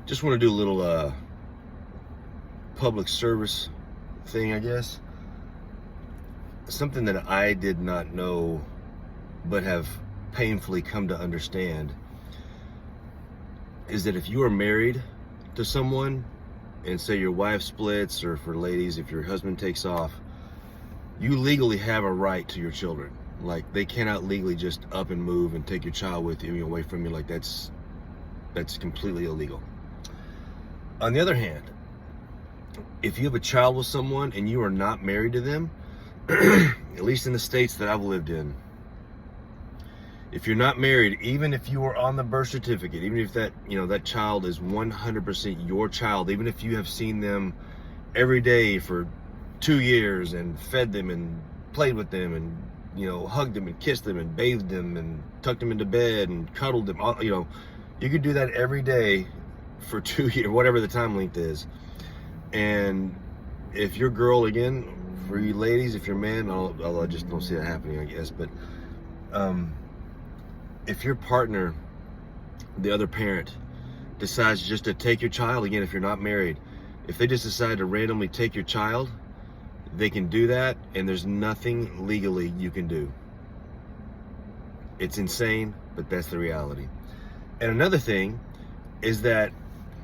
Just want to do a little public service thing, I guess. Something that I did not know but have painfully come to understand is that if you are married to someone and say your wife splits, or for ladies, if your husband takes off, you legally have a right to your children. Like, they cannot legally just up and move and take your child with you, away from you. Like, that's completely illegal. On the other hand, if you have a child with someone and you are not married to them, at least in the states that I've lived in, if you're not married, even if you are on the birth certificate, even if that child is 100% your child, even if you have seen them every day for 2 years and fed them and played with them and hugged them and kissed them and bathed them and tucked them into bed and cuddled them, you could do that every day for 2 years, whatever the time length is. And if your girl, again, for you ladies, if you're man, I just don't see that happening, I guess. But if your partner, the other parent, decides just to take your child, again, if you're not married, if they just decide to randomly take your child, they can do that, and there's nothing legally you can do. It's insane, but that's the reality. And another thing is that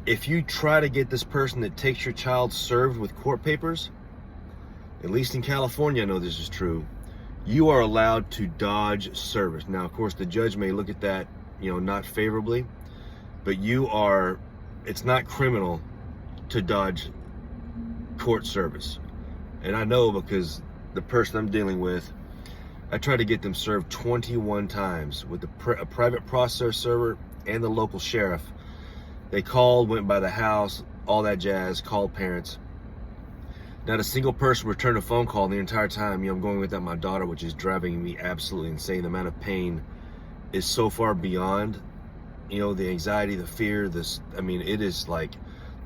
if you try to get this person that takes your child served with court papers, at least in California, I know this is true, you are allowed to dodge service. Now, of course, the judge may look at that, not favorably, but it's not criminal to dodge court service. And I know, because the person I'm dealing with, I tried to get them served 21 times with a private processor server and the local sheriff. They called, went by the house, all that jazz, called parents. Not a single person returned a phone call the entire time. I'm going without my daughter, which is driving me absolutely insane. The amount of pain is so far beyond, the anxiety, the fear, it is like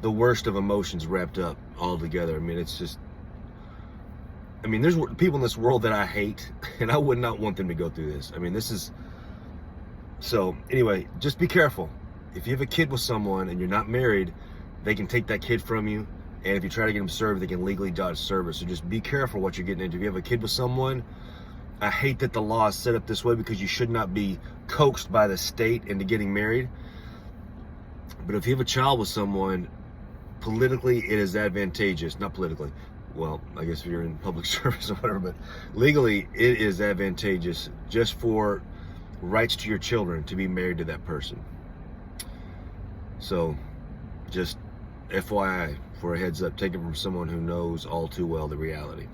the worst of emotions wrapped up all together. It's just, there's people in this world that I hate, and I would not want them to go through this. So anyway, just be careful. If you have a kid with someone and you're not married, they can take that kid from you. And if you try to get them served, they can legally dodge service. So just be careful what you're getting into. If you have a kid with someone, I hate that the law is set up this way, because you should not be coaxed by the state into getting married. But if you have a child with someone, politically it is advantageous. Not politically. Well, I guess if you're in public service or whatever, but legally it is advantageous just for rights to your children to be married to that person. So just FYI, for a heads up, take it from someone who knows all too well the reality.